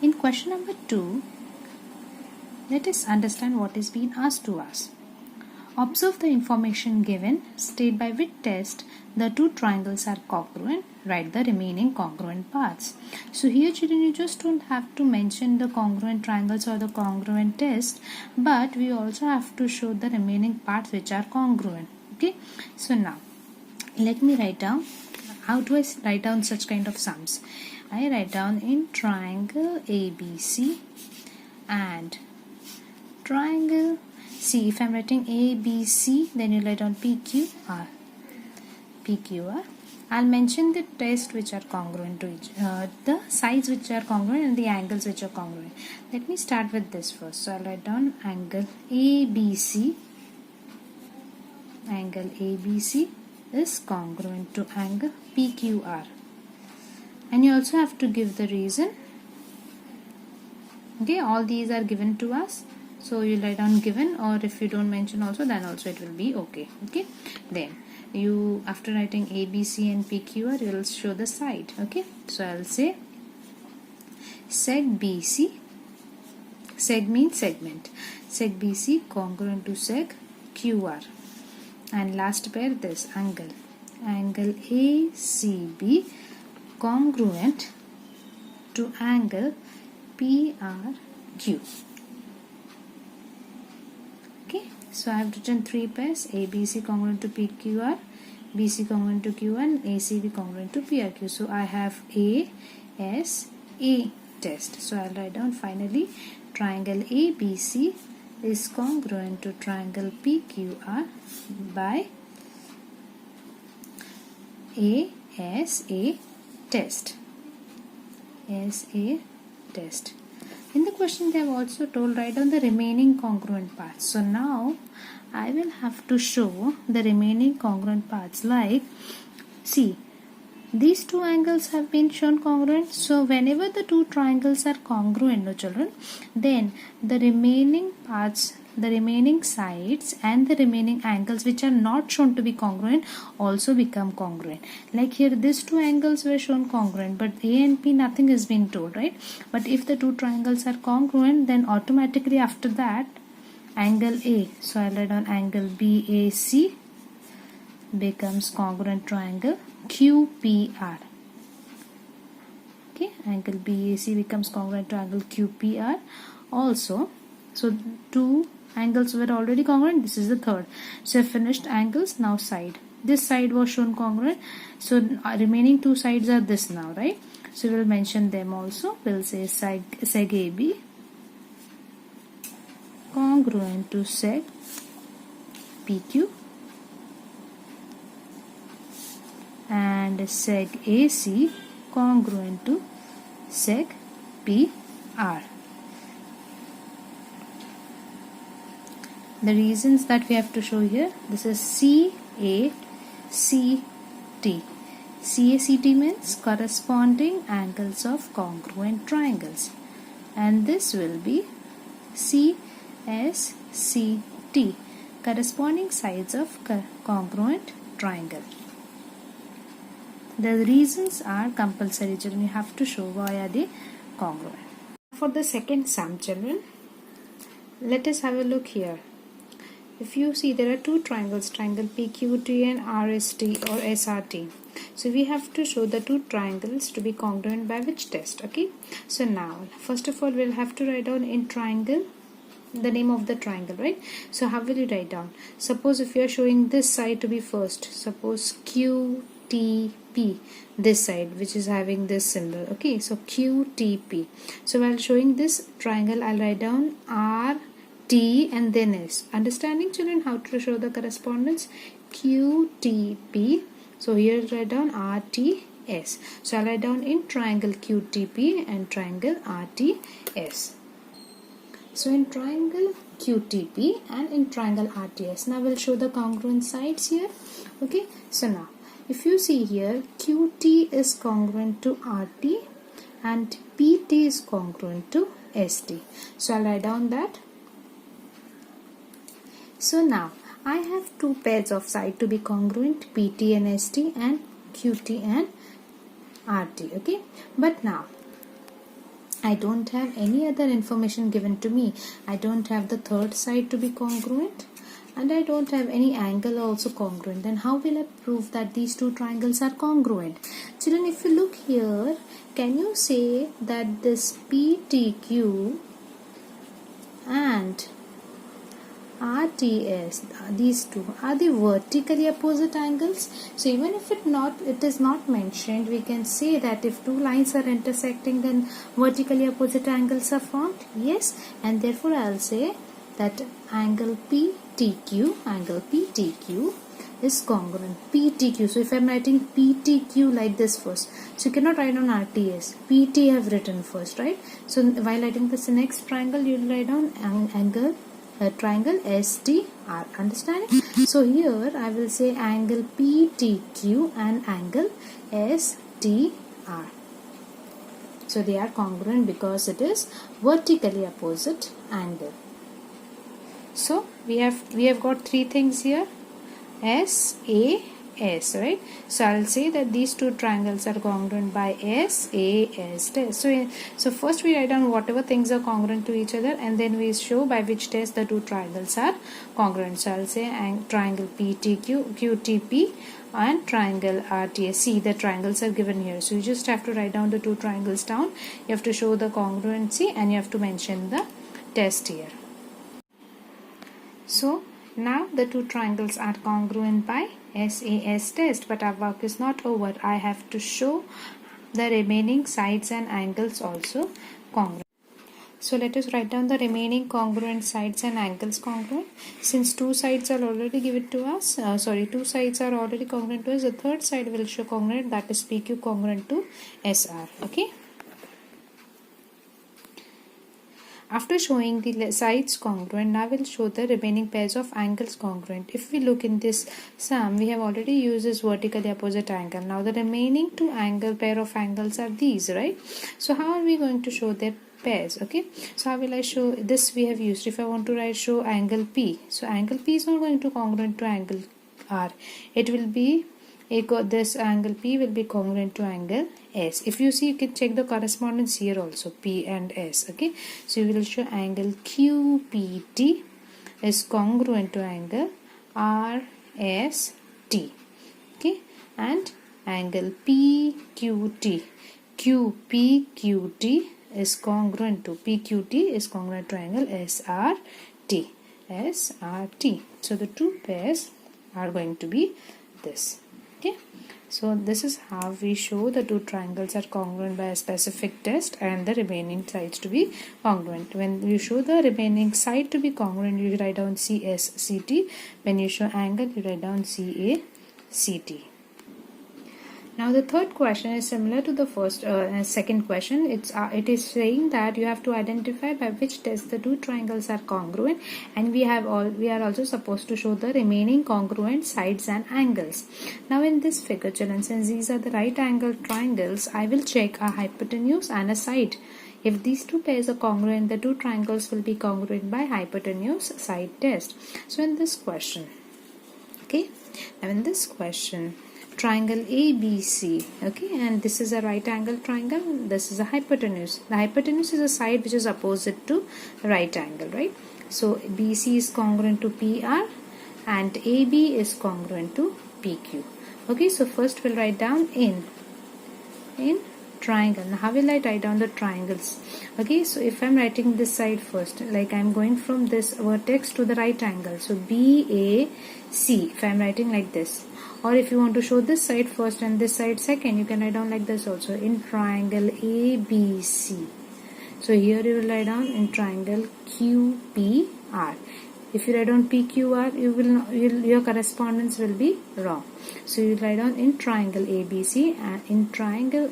In question number 2, let us understand what is being asked to us. Observe the information given, state by which test the two triangles are congruent, write the remaining congruent parts. So here children, you just don't have to mention the congruent triangles or the congruent test, but we also have to show the remaining parts which are congruent. Okay, so now let me write down. How do I write down such kind of sums? I write down in triangle ABC and triangle C. If I am writing ABC, then you write down PQR. PQR. I'll mention the tests which are congruent to each, the sides which are congruent and the angles which are congruent. Let me start with this first. So I'll write down angle ABC. Angle ABC is congruent to angle PQR. And you also have to give the reason. Okay, all these are given to us. So you write down given, or if you don't mention also, then also it will be okay. Okay, then you, after writing ABC and PQR, you will show the side. Okay, so I'll say seg BC. Seg means segment. Seg BC congruent to seg QR. And last pair, this angle. Angle ACB congruent to angle PRQ. Okay, so I have written 3 pairs: ABC congruent to PQR, BC congruent to Q, and ACB congruent to PRQ. So I have A test. So I'll write down finally triangle ABC is congruent to triangle PQR by ASA test. SA test. In the question they have also told write down the remaining congruent parts. So now I will have to show the remaining congruent parts, like see, these two angles have been shown congruent. So whenever the two triangles are congruent, no children, then the remaining parts, the remaining sides and the remaining angles which are not shown to be congruent also become congruent. Like here these two angles were shown congruent, but A and P nothing has been told, right? But if the two triangles are congruent, then automatically after that angle A, so I'll write on angle BAC becomes congruent triangle QPR. Okay, angle BAC becomes congruent to angle QPR also. So two angles were already congruent, this is the third. So finished angles, now side. This side was shown congruent, so remaining two sides are this now, right? So we'll mention them also. We'll say seg AB congruent to seg PQ and seg AC congruent to seg PR. The reasons that we have to show here, this is CACT. CACT means corresponding angles of congruent triangles, and this will be CSCT, corresponding sides of congruent triangle. The reasons are compulsory, children. You have to show why are they congruent. For the second sum, children, let us have a look here. If you see, there are two triangles, triangle PQT and RST or SRT. So we have to show the two triangles to be congruent by which test? Okay, so now first of all we'll have to write down in triangle the name of the triangle, right? So how will you write down? Suppose if you are showing this side to be first, suppose QTP, this side which is having this symbol. Okay, so QTP. So while showing this triangle, I'll write down R T and then S. Understanding, children, how to show the correspondence? QTP. So here write down RTS. So I'll write down in triangle QTP and triangle RTS. So in triangle QTP and in triangle RTS, now we'll show the congruent sides here. Okay, so now if you see here, QT is congruent to RT and PT is congruent to ST. So I'll write down that. So now I have two pairs of side to be congruent, PT and ST and QT and RT. Okay, but now I don't have any other information given to me. I don't have the third side to be congruent, and I don't have any angle also congruent. Then how will I prove that these two triangles are congruent? Children, if you look here, can you say that this PTQ and RTS, these two are the vertically opposite angles? So even if it is not mentioned, we can say that if two lines are intersecting, then vertically opposite angles are formed. Yes, and therefore I'll say that angle PTQ is congruent. PTQ. So if I'm writing PTQ like this first, so you cannot write on RTS. PT I have written first, right? So while writing this next triangle, you'll write down angle. Triangle STR. Understand? So here I will say angle PTQ and angle STR. So they are congruent because it is vertically opposite angle. So we have got three things here. SAS, right? So I'll say that these two triangles are congruent by SAS test. So first we write down whatever things are congruent to each other, and then we show by which test the two triangles are congruent. So I'll say triangle PTQ, QTP and triangle RTS. See, the triangles are given here. So you just have to write down the two triangles down. You have to show the congruency and you have to mention the test here. So now the two triangles are congruent by SAS test, but our work is not over. I have to show the remaining sides and angles also congruent. So let us write down the remaining congruent sides and angles congruent. Since two sides are already given to us, two sides are already congruent to us, the third side will show congruent, that is PQ congruent to SR. Okay. After showing the sides congruent, now we'll show the remaining pairs of angles congruent. If we look in this sum, we have already used this vertically opposite angle. Now the remaining two pair of angles are these, right? So how are we going to show their pairs? Okay, so how will I show this? We have used, if I want to show angle P, so angle P is not going to congruent to angle R. It will be this angle P will be congruent to angle S. If you see, you can check the correspondence here also, P and S. Okay, so you will show angle QPT is congruent to angle RST. Okay, and angle PQT, QPQT is congruent to angle SRT. So the two pairs are going to be this. Okay, so this is how we show the two triangles are congruent by a specific test and the remaining sides to be congruent. When you show the remaining side to be congruent, you write down CSCT. When you show angle, you write down CACT. Now the third question is similar to the second question. It is saying that you have to identify by which test the two triangles are congruent, and we are also supposed to show the remaining congruent sides and angles. Now in this figure, children, since these are the right angle triangles, I will check a hypotenuse and a side. If these two pairs are congruent, the two triangles will be congruent by hypotenuse side test. So in this question, okay, now in this question, triangle ABC, okay, and this is a right angle triangle, this is a hypotenuse. The hypotenuse is a side which is opposite to right angle, right? So BC is congruent to PR and AB is congruent to PQ. Okay, so first we'll write down in triangle. Now how will I write down the triangles? Okay, so if I'm writing this side first, like I'm going from this vertex to the right angle, so BAC, if I'm writing like this, or if you want to show this side first and this side second, you can write down like this also, in triangle ABC. So here you will write down in triangle QPR. If you write down PQR, your correspondence will be wrong. So you write down in triangle ABC and triangle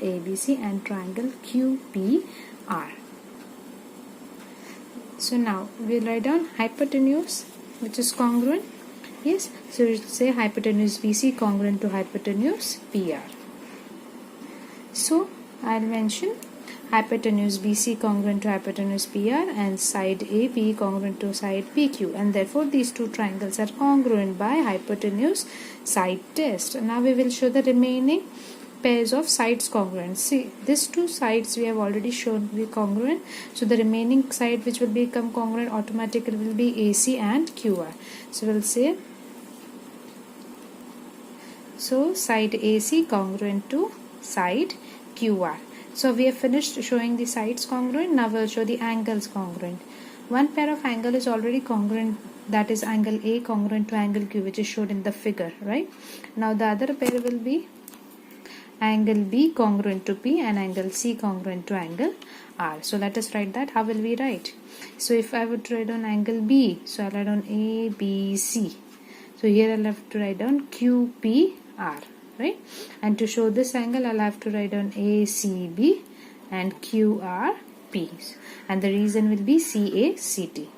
QPR. So now we'll write down hypotenuse, which is congruent. Yes, so we say hypotenuse BC congruent to hypotenuse PR. So I'll mention hypotenuse BC congruent to hypotenuse PR and side AB congruent to side PQ, and therefore these two triangles are congruent by hypotenuse side test. Now we will show the remaining pairs of sides congruent. See, these two sides we have already shown to be congruent, so the remaining side which will become congruent automatically will be AC and QR. So we'll say, so side AC congruent to side QR. So we have finished showing the sides congruent. Now we'll show the angles congruent. One pair of angle is already congruent, that is angle A congruent to angle Q, which is shown in the figure, right? Now the other pair will be angle B congruent to P and angle C congruent to angle R. So let us write that. How will we write? So if I would write on angle B, so I'll write on A, B, C. So here I'll have to write down Q, P, R, right? And to show this angle, I'll have to write down A, C, B and Q, R, P. And the reason will be C, A, C, T.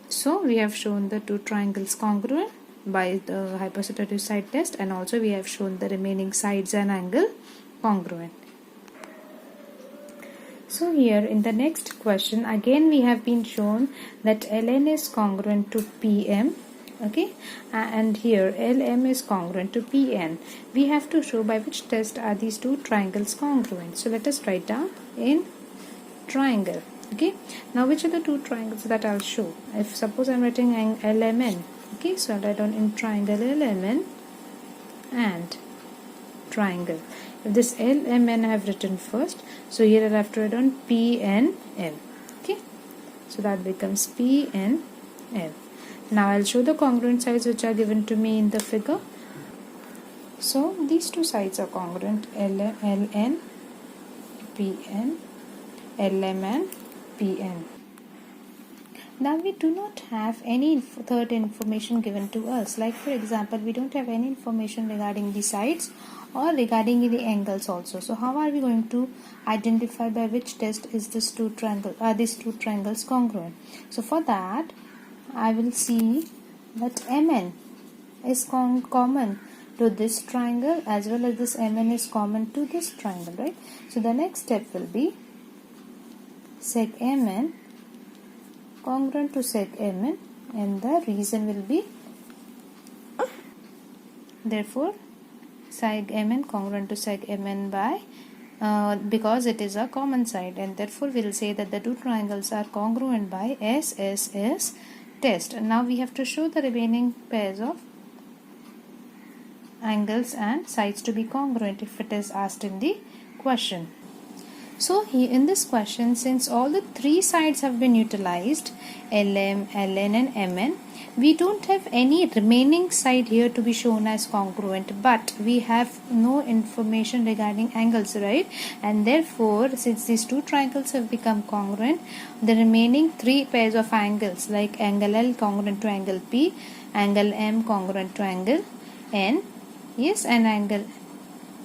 So we have shown the two triangles congruent by the hypotenuse side test, and also we have shown the remaining sides and angle congruent. So here in the next question, again we have been shown that Ln is congruent to Pm, okay, and here Lm is congruent to Pn. We have to show by which test are these two triangles congruent. So let us write down in triangle. Okay, now which are the two triangles that I'll show? If suppose I'm writing LMN, okay, so I'll write down in triangle LMN and triangle. If this LMN I have written first, so here I'll have to write down PNM. Okay, so that becomes PNM. Now I'll show the congruent sides which are given to me in the figure. So these two sides are congruent, LN, PN, LMN, PN. Now we do not have any third information given to us. Like for example, we don't have any information regarding the sides or regarding the angles also. So how are we going to identify by which test is these two triangles congruent? So for that, I will see that MN is common to this triangle as well as this MN is common to this triangle, right? So the next step will be sec MN congruent to sec MN, and the reason will be, therefore sec MN congruent to sec MN by because it is a common side, and therefore we will say that the two triangles are congruent by SSS test. And now we have to show the remaining pairs of angles and sides to be congruent if it is asked in the question. So here in this question, since all the three sides have been utilized, LM, LN and MN, we don't have any remaining side here to be shown as congruent, but we have no information regarding angles, right? And therefore, since these two triangles have become congruent, the remaining three pairs of angles like angle L congruent to angle P, angle M congruent to angle N, yes, and angle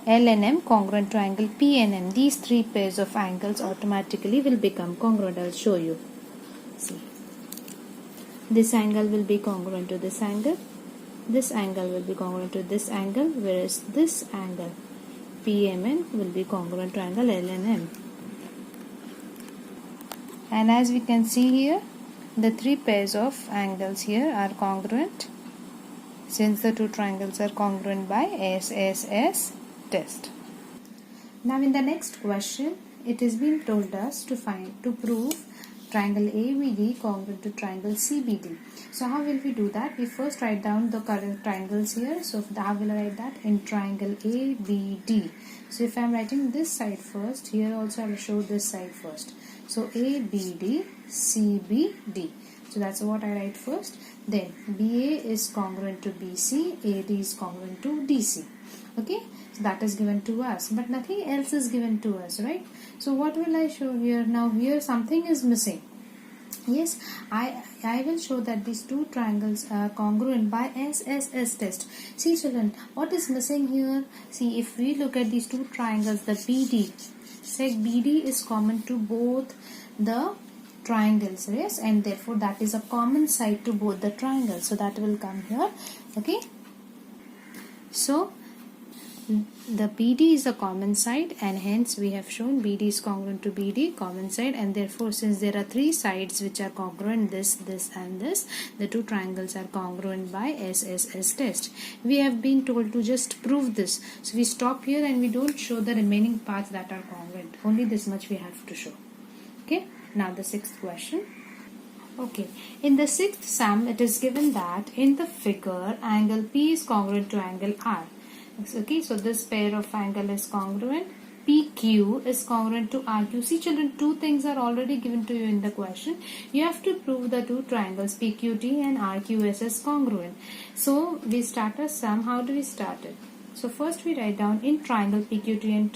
L and M congruent to angle P and M. These three pairs of angles automatically will become congruent. I will show you. See, this angle will be congruent to this angle. This angle will be congruent to this angle, whereas this angle PMN will be congruent to angle L and M. And as we can see here, the three pairs of angles here are congruent since the two triangles are congruent by SSS test. Now in the next question, it is being told us to prove triangle ABD congruent to triangle CBD. So how will we do that? We first write down the current triangles here. So how will I write that? In triangle ABD. So if I am writing this side first, here also I will show this side first. So ABD, CBD. So that's what I write first. Then BA is congruent to BC, AD is congruent to DC. Okay, so that is given to us, but nothing else is given to us, right? So what will I show here? Now here something is missing. Yes, I will show that these two triangles are congruent by SSS test. See children, what is missing here? See, if we look at these two triangles, the BD, sec BD is common to both the triangles, yes, and therefore that is a common side to both the triangles, so that will come here. Okay, so the BD is the common side, and hence we have shown BD is congruent to BD, common side, and therefore since there are three sides which are congruent, this and this, the two triangles are congruent by SSS test. We have been told to just prove this, so we stop here and we don't show the remaining parts that are congruent. Only this much we have to show. Okay, now the sixth question. Okay, in the sixth sum it is given that in the figure angle P is congruent to angle R. Okay, so this pair of angle is congruent. PQ is congruent to RQ. See children, two things are already given to you in the question. You have to prove the two triangles PQT and RQS is congruent. So we start a sum. How do we start it? So first we write down in triangle PQT and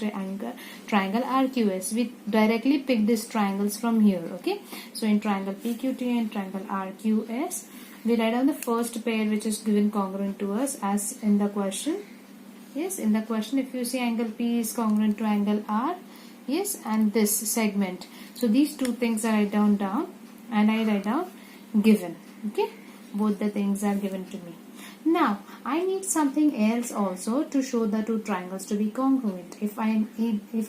triangle RQS. We directly pick these triangles from here. Okay, so in triangle PQT and triangle RQS, we write down the first pair which is given congruent to us as in the question. Yes, in the question if you see angle P is congruent to angle R, yes, and this segment. So these two things I write down and I write down given. Okay, both the things are given to me. Now I need something else also to show the two triangles to be congruent. If I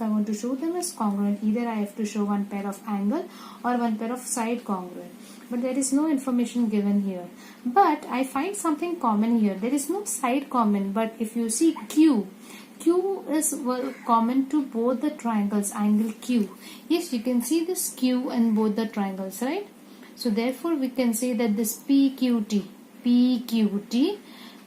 want to show them as congruent, either I have to show one pair of angle or one pair of side congruent. But there is no information given here. But I find something common here. There is no side common, but if you see Q is common to both the triangles, angle Q. Yes, you can see this Q in both the triangles, right? So therefore we can say that this PQT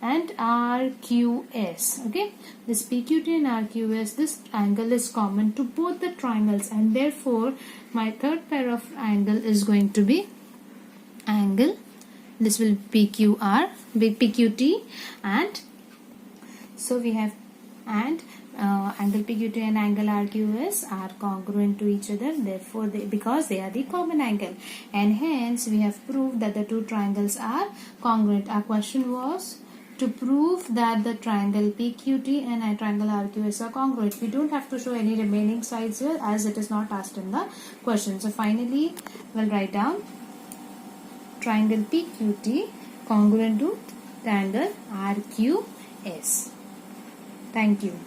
and RQS, okay, this PQT and RQS, this angle is common to both the triangles, and therefore my third pair of angle is going to be angle, this will be PQT, and so we have angle PQT and angle RQS are congruent to each other, therefore because they are the common angle, and hence we have proved that the two triangles are congruent. Our question was to prove that the triangle PQT and triangle RQS are congruent. We don't have to show any remaining sides here as it is not asked in the question. So finally we'll write down triangle PQT congruent to triangle RQS. Thank you.